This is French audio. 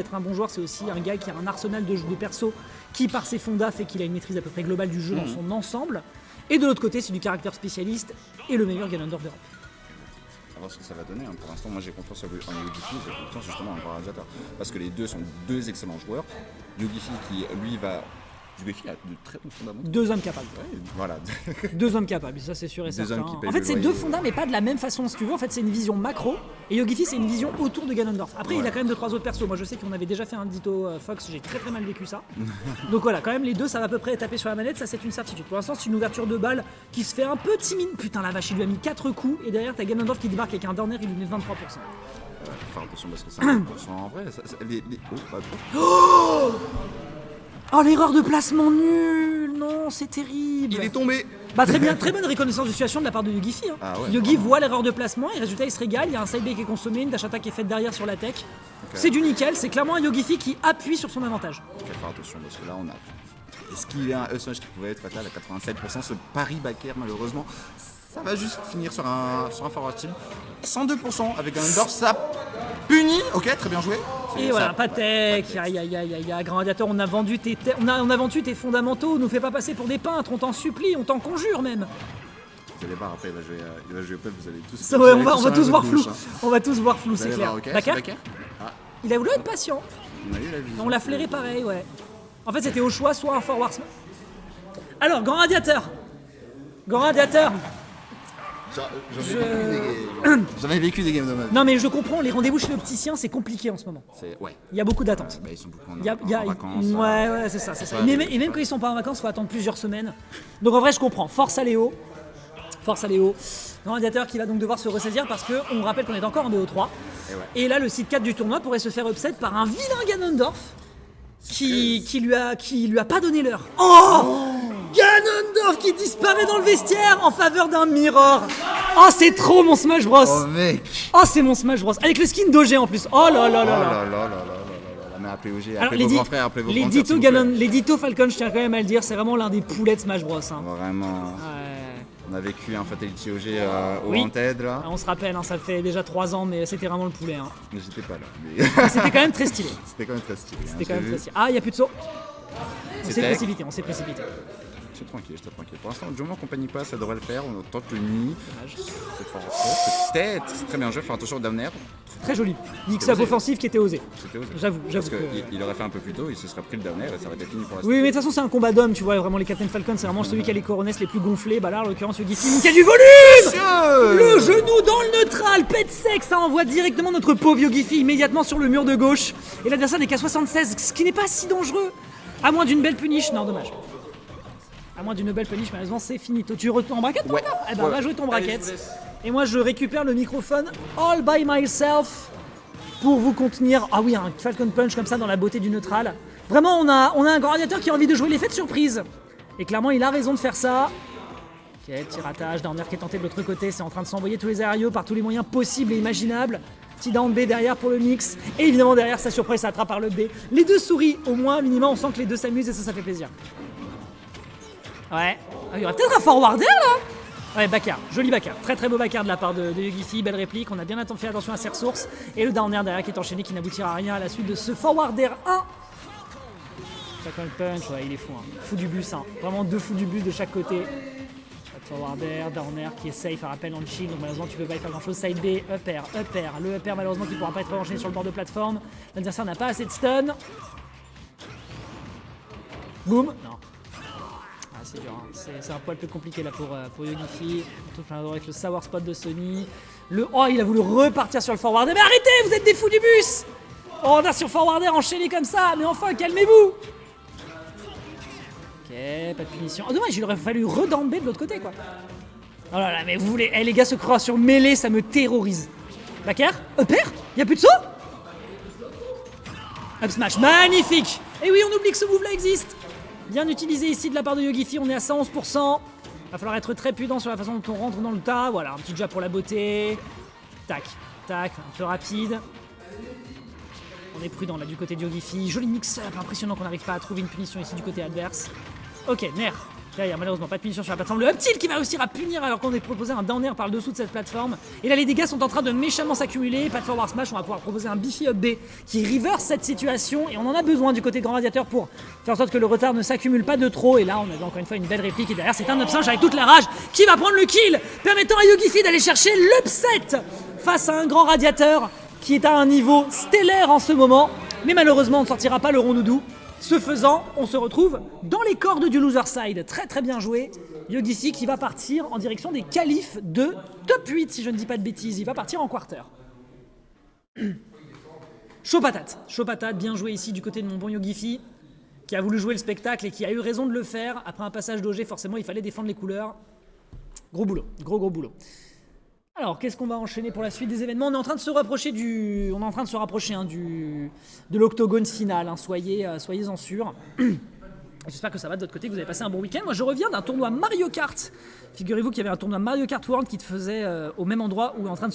Être un bon joueur, c'est aussi un gars qui a un arsenal de perso qui, par ses fondas, fait qu'il a une maîtrise à peu près globale du jeu dans son ensemble. Et de l'autre côté, c'est du caractère spécialiste et le meilleur Ganondorf d'Europe. On va voir ce que ça va donner. Pour l'instant, moi j'ai confiance en Yogifi, j'ai confiance justement en Gladiator. Parce que les deux sont deux excellents joueurs. Yogifi qui, lui, va. Yogifi a de très bons fondamentaux. Deux hommes capables. Ouais, voilà. Deux hommes capables, ça c'est sûr et Deux certain. hommes qui payent En fait, le c'est loyer. deux fondas, mais pas de la même façon, si tu veux. En fait, c'est une vision macro. Et Yogifi, c'est une vision autour de Ganondorf. Après, il a quand même 2-3 autres persos. Moi, je sais qu'on avait déjà fait un Ditto Fox, j'ai très très mal vécu ça. Donc voilà, quand même, les deux, ça va à peu près taper sur la manette, ça c'est une certitude. Pour l'instant, c'est une ouverture de balle qui se fait un peu timide. Putain, la vache, il lui a mis 4 coups. Et derrière, t'as Ganondorf qui débarque avec un Dorner, il lui met 23%. Faire attention parce que 50% en vrai. Oh, pas trop. Oh, l'erreur de placement nulle. Non, c'est terrible. Il est tombé. Bah très bien, très bonne reconnaissance de situation de la part de Yogifi. Hein. Ah ouais, Yogi voit l'erreur de placement et résultat il se régale, il y a un side B qui est consommé, une dash attack qui est faite derrière sur la tech. Okay. C'est du nickel, c'est clairement un Yogifi qui appuie sur son avantage. Ok, faire attention parce que là on a. Est-ce qu'il y a un E-Smash qui pouvait être fatal à 87%? Ce pari backer malheureusement, ça va juste finir sur un forward team. 102% avec Ganondorf, ça punit. Ok, très bien joué. Et voilà, pas tech, aïe, Grandiator, on a vendu tes fondamentaux, nous fais pas passer pour des peintres, on t'en supplie, on t'en conjure même. Vous allez voir après, il va jouer Pep, vous allez tous. Ça, ouais, on va tous voir flou. On va tous voir flou, c'est clair. Okay, Backer ah. Il a voulu être patient. On a eu la vision. On l'a flairé pareil, ouais. En fait, c'était au choix, soit un forward. Alors, Grand Radiateur. J'avais vécu des games de mode. Non, mais je comprends, les rendez-vous chez l'opticien, c'est compliqué en ce moment. Ouais. Il y a beaucoup d'attentes. Bah, ils sont beaucoup en vacances. Ouais, c'est ça. Et même quand ils sont pas en vacances, il faut attendre plusieurs semaines. Donc en vrai, je comprends. Force à Léo. Grand Radiateur qui va donc devoir se ressaisir parce qu'on rappelle qu'on est encore en BO3. Et là, le site 4 du tournoi pourrait se faire upset par un vilain Ganondorf qui lui a pas donné l'heure. Oh Ganondorf qui disparaît dans le vestiaire en faveur d'un Mirror. Oh, c'est trop mon Smash Bros. Oh mec. Oh, c'est mon Smash Bros. Avec le skin d'OG en plus. Oh là là là là. Mais appelez OG, Alors, appelez vos grands frères, appelez vos grands frères. Les Ditto Falcon, je tiens quand même à le dire, c'est vraiment l'un des poulets de Smash Bros. Hein. Vraiment. Ouais. On a vécu un Fatality OG au Wanted là. On se rappelle, hein, ça fait déjà 3 ans, mais c'était vraiment le poulet. Hein. Mais j'étais pas là. C'était quand même très stylé. Ah, il n'y a plus de saut. On s'est précipité. Je suis tranquille. Pour l'instant, du moment qu'on panique pas, ça devrait le faire. On tente le nid. Peut-être. C'est très bien joué. Faire attention au Downer. Très joli. X-up offensif qui était osé. C'était osé. J'avoue. Parce qu'il aurait fait un peu plus tôt, il se serait pris le Downer et ça aurait été fini pour la Oui, mais de toute façon, c'est un combat d'hommes. Tu vois, vraiment, les Captain Falcon, c'est vraiment celui qui a les coronesses les plus gonflées. Bah là, en l'occurrence, Yogifi, qui a du volume. Le genou dans le neutral. Pet sec, ça envoie directement notre pauvre Yogifi immédiatement sur le mur de gauche. Et l'adversaire n'est qu'à 76, ce qui n'est pas si dangereux. À moins d'une belle punish. Non, dommage. À moins d'une belle punish, malheureusement, c'est finito. Tu retournes en bracket, toi? Eh ben, va jouer ton bracket. Et moi, je récupère le microphone all by myself pour vous contenir. Ah oui, un Falcon Punch comme ça dans la beauté du neutral. Vraiment, on a un Grand Radiateur qui a envie de jouer l'effet de surprise. Et clairement, il a raison de faire ça. Ok, petit ratage. Downer qui est tenté de l'autre côté. C'est en train de s'envoyer tous les aériaux par tous les moyens possibles et imaginables. Petit down B derrière pour le mix. Et évidemment, derrière, sa surprise, ça attrape par le B. Les deux souris, au moins, minimum, on sent que les deux s'amusent et ça fait plaisir. Ouais. Ah, il y aura peut-être un forwarder là. Ouais, backer, joli backer. Très très beau backer de la part de Yogifi, belle réplique. On a bien fait attention à ses ressources. Et le downer derrière qui est enchaîné, qui n'aboutira à rien à la suite de ce forwarder 1. Falcon Punch, ouais, il est fou. Hein. Fou du bus, hein. Vraiment deux fous du bus de chaque côté. Forwarder, downer qui est safe à rappel en shield, donc malheureusement tu peux pas y faire grand chose. Side B, up air. Le up air malheureusement qui pourra pas être enchaîné sur le bord de plateforme. L'adversaire n'a pas assez de stun. Boum. Non. C'est dur, hein. C'est un poil peu compliqué là pour Yogifi. On trouve avec le sour spot de Sony. Oh, il a voulu repartir sur le forwarder. Mais arrêtez, vous êtes des fous du bus. Oh, on a sur forwarder enchaîné comme ça. Mais enfin, calmez-vous. Ok, pas de punition. Oh, dommage, il aurait fallu redamber de l'autre côté, quoi. Oh là là, mais vous voulez... les gars se croient sur mêlée, ça me terrorise. Backer, upper, y'a plus de saut. Up smash, magnifique. Et oui, on oublie que ce move-là existe. Bien utilisé ici de la part de Yogifi, on est à 111%. Va falloir être très prudent sur la façon dont on rentre dans le tas. Voilà, un petit jab pour la beauté. Tac, tac, un peu rapide. On est prudent là du côté de Yogifi. Joli mix-up, impressionnant qu'on n'arrive pas à trouver une punition ici du côté adverse. Ok, Ner. Derrière, malheureusement, pas de punition sur la plateforme. Le up tilt qui va réussir à punir alors qu'on est proposé un down air par le dessous de cette plateforme. Et là, les dégâts sont en train de méchamment s'accumuler. Pas de forward smash, on va pouvoir proposer un Biffy up B qui reverse cette situation. Et on en a besoin du côté de Grand Radiateur pour faire en sorte que le retard ne s'accumule pas de trop. Et là, on a encore une fois une belle réplique. Et derrière, c'est un upsinge avec toute la rage qui va prendre le kill, permettant à Yogifi d'aller chercher l'upset face à un Grand Radiateur qui est à un niveau stellaire en ce moment. Mais malheureusement, on ne sortira pas le rondoudou. Ce faisant, on se retrouve dans les cordes du loser side. Très très bien joué. Yogifi qui va partir en direction des qualifs de top 8, si je ne dis pas de bêtises. Il va partir en quarter. Chaud patate, bien joué ici du côté de mon bon Yogifi, qui a voulu jouer le spectacle et qui a eu raison de le faire. Après un passage d'OG, forcément, il fallait défendre les couleurs. Gros boulot, gros boulot. Alors, qu'est-ce qu'on va enchaîner pour la suite des événements ? On est en train de se rapprocher de l'octogone final. Hein. Soyez-en sûrs. J'espère que ça va de votre côté, que vous avez passé un bon week-end. Moi, je reviens d'un tournoi Mario Kart. Figurez-vous qu'il y avait un tournoi Mario Kart World qui te faisait au même endroit où est en train de